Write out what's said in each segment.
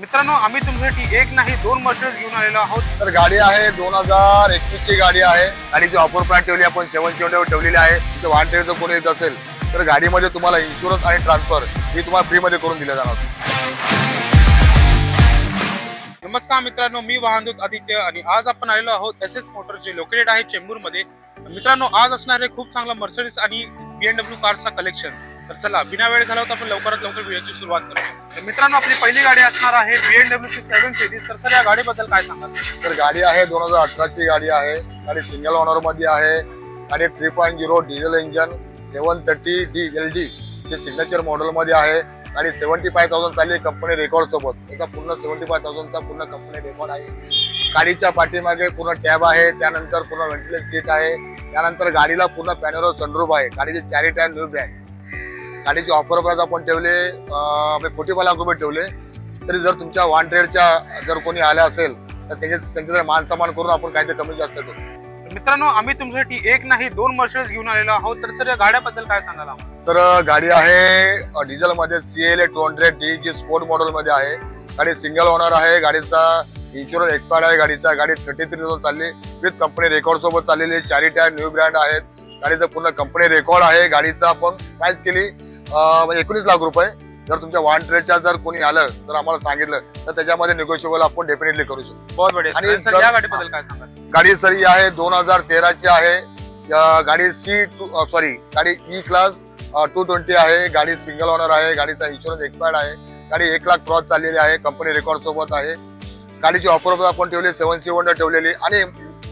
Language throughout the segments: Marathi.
मित्रांनो, आम्ही तुमच्यासाठी एक नाही दोन मर्सिडीज घेऊन आलेलो आहोत। तर गाडी आहे 2021 ची गाडी आहे। गाडीची ऑफर प्राइस ठेवली आपण 770 ठेवलेली आहे। तुमचं वाहन जर कोणी येत असेल तर गाडीमध्ये तुम्हाला इन्शुरन्स आणि ट्रान्सफर ही तुम्हाला फ्री मध्ये करून दिले जाणार। नमस्कार मित्रांनो, मी वाहनदूत आदित्य आणि आज आपण आलेलो आहोत एसएस मोटर्स जे लोकेटेड आहे चेंबूर मध्ये। मित्रांनो, आज असणार आहे खूप चांगला मर्सिडीज आणि BMW कारचा कलेक्शन। तर चला बिना वेळ घालवता आपण लवकरात लवकर व्हिडिओची सुरुवात करूया। तर मित्रांनो, आपली पहिली गाडी असणार आहे BMW ची 7 सिरीज। तर सर या गाडीबद्दल काय सांगाल? तर गाडी आहे 2018 ची गाडी आहे। गाडी सिंगल ओनर मध्ये आहे। गाडी 3.0 डिझेल इंजन 730D LD जे सिग्नेचर मॉडेल मध्ये आहे। गाडी 75,000 चालली कंपनी रेकॉर्ड सोबत। त्याचा पूर्ण 75,000 चा पूर्ण कंपनी रेकॉर्ड आहे। गाडीच्या पाठीमागे पूर्ण टॅब आहे, त्यानंतर पूर्ण व्हेंटिलेशन सीट आहे, त्यानंतर गाडीला पूर्ण पॅनोरा सनरूफ आहे। गाडीचे चारी टायर न्यू ब्रँड। गाडीची ऑफर प्राइस आपण ठेवले 45 लाख रुपये ठेवले। तरी जर तुमच्या वन ट्रेडच्या जर कोणी आल्या असेल तर त्यांचे मान सन्मान करून आपण काहीतरी कमी जास्त करू। मित्रांनो, आम्ही तुमच्यासाठी एक नाही दोन मर्सिडीज घेऊन आलेलो आहोत। तर सर या गाड्याबद्दल काय सांगाल? सर गाडी आहे डिझेल मध्ये CLA 200D जी स्पोर्ट मॉडेल मध्ये आहे। गाडी सिंगल ओनर आहे। गाडीचा इन्शुरन्स एक्सपायर्ड आहे। गाडीचा गाडी 33,000 चालली विथ कंपनी रेकॉर्ड सोबत चाललेली। चारी टायर न्यू ब्रँड आहेत। गाडीचा पूर्ण कंपनी रेकॉर्ड आहे। गाडीचा आपण प्राइस केली 19 लाख रुपये। जर तुमच्या वन ट्रेडच्या जर कोणी आलं तर आम्हाला सांगितलं तर त्याच्यामध्ये निगोशिएबल आपण डेफिनेटली करू शकतो। बहुत बढिया। आणि सर या गाडीबद्दल काय सांगाल? गाडी सर ही आहे 2013 ची आहे। गाडी गाडी E क्लास 220 आहे। गाडी सिंगल ओनर आहे। गाडीचा इन्शुरन्स एक्सपायर्ड आहे। गाडी 1 लाख क्रॉस चाललेली आहे, कंपनी रेकॉर्ड सोबत आहे। गाडीची ऑफर आपण ठेवली 770 ठेवलेली। आणि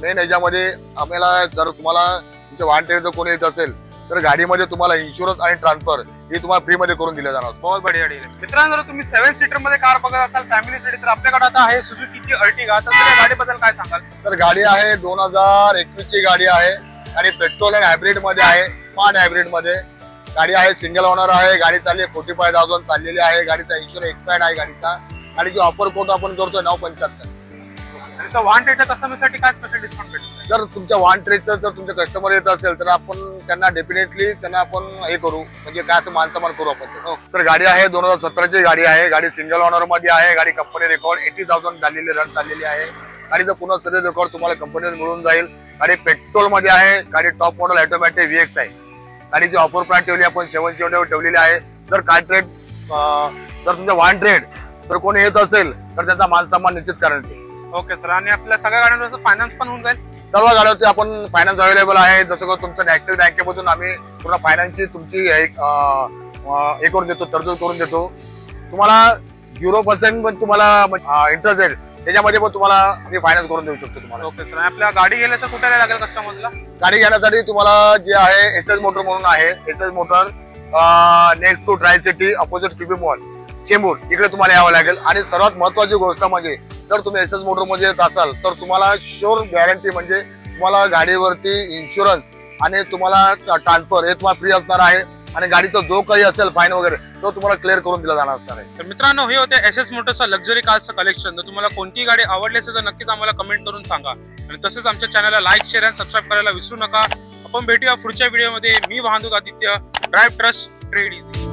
मेन याच्यामध्ये आम्हाला जर तुम्हाला तुमच्या वन ट्रेड जर कोणी येत असेल तर गाडीमध्ये तुम्हाला इन्शुरन्स आणि ट्रान्सफर ही तुम्हाला फ्री मध्ये करून दिले जाणार। बहुत बढिया डील आहे। मित्रांनो, जर तुम्ही 7 सीटर मध्ये कार बघत असाल फॅमिलीसाठी तर आपल्याकडे आता आहे सुझुकीची अर्टिगा। तर या गाडीबद्दल काय सांगाल? तर गाडी आहे 2021 ची गाडी आहे। गाडी पेट्रोल आणि हायब्रिड मध्ये आहे, स्मार्ट हायब्रिड मध्ये। गाडी आहे सिंगल ओनर आहे। गाडी चालली 45,000 चाललेली आहे। गाडीचा इन्शुरन्स एक्सपायर्ड आहे गाडीचा। गाडीची ऑफर कोट आपण करतोय 975। आणि तर वन ट्रेडच्या कस्टमरसाठी काय स्पेशल डिस्काउंट भेटेल? जर तुमच्या वन ट्रेडचं जर तुमचे कस्टमर येत असेल तर आपण त्यांना डेफिनेटली त्यांना आपण हे करू, म्हणजे काय मान सन्मान करू आपण। तर गाडी आहे 2017 ची गाडी आहे। गाडी सिंगल ओनर मध्ये आहे। गाडी कंपनी रेकॉर्ड 80,000 झालेली रन चाललेली आहे। गाडीचं पूर्ण सर्व रेकॉर्ड तुम्हाला कंपनीत मिळून जाईल। गाडी पेट्रोल मध्ये आहे। गाडी टॉप मॉडेल ऑटोमॅटिक VX आहे। गाडीची ऑफर प्राइस ठेवली आपण 770 ठेवलेली आहे। जर काय ट्रेड जर तुमच्या वन ट्रेड जर कोणी येत असेल तर त्याचा मान सन्मान निश्चित करायचे। Okay sir. आणि आपल्या सगळ्या गाड्यांवर फायनान्स पण होऊन जाईल? सर्व गाड्यांवरती आपण फायनान्स अवेलेबल आहे। जसं की तुमचं नॅशनल बँकेमधून आम्ही पूर्ण फायनान्सची तुमची हे करून देतो, तरतूद करून देतो। तुम्हाला 0% पण तुम्हाला इंटरेस्ट आहे, त्याच्यामध्ये पण तुम्हाला आम्ही फायनान्स करून देऊ शकतो तुम्हाला। Okay sir. आपल्या गाडी घ्यायला कुठे लागेल कस्टमरला? गाडी घेण्यासाठी तुम्हाला जे आहे SS मोटर म्हणून आहे। SS motor next to Tri City opposite PB mall Chembur इकडे तुम्हाला यावं लागेल। आणि सर्वात महत्वाची गोष्ट म्हणजे जर तुम्ही SS मोटर मध्ये येत असाल तर तुम्हाला शुअर गॅरंटी म्हणजे तुम्हाला गाडीवरती इन्शुरन्स आणि तुम्हाला ट्रान्सफर हे तुम्हाला फ्री असणार आहे। आणि गाडीचा जो काही असेल फाईन वगैरे तो तुम्हाला क्लिअर करून दिला जाणार असणार आहे। तर मित्रांनो, हे होते SS मोटर्सचा लक्झरी कारचं कलेक्शन। तर तुम्हाला कोणती गाडी आवडली असेल तर नक्कीच आम्हाला कमेंट करून सांगा। आणि तसेच आमच्या चॅनलला लाईक, शेअर आणि सबस्क्राईब करायला विसरू नका। आपण भेटूया पुढच्या व्हिडिओमध्ये। मी वाहनदूत Aditya, drive trust trade easy.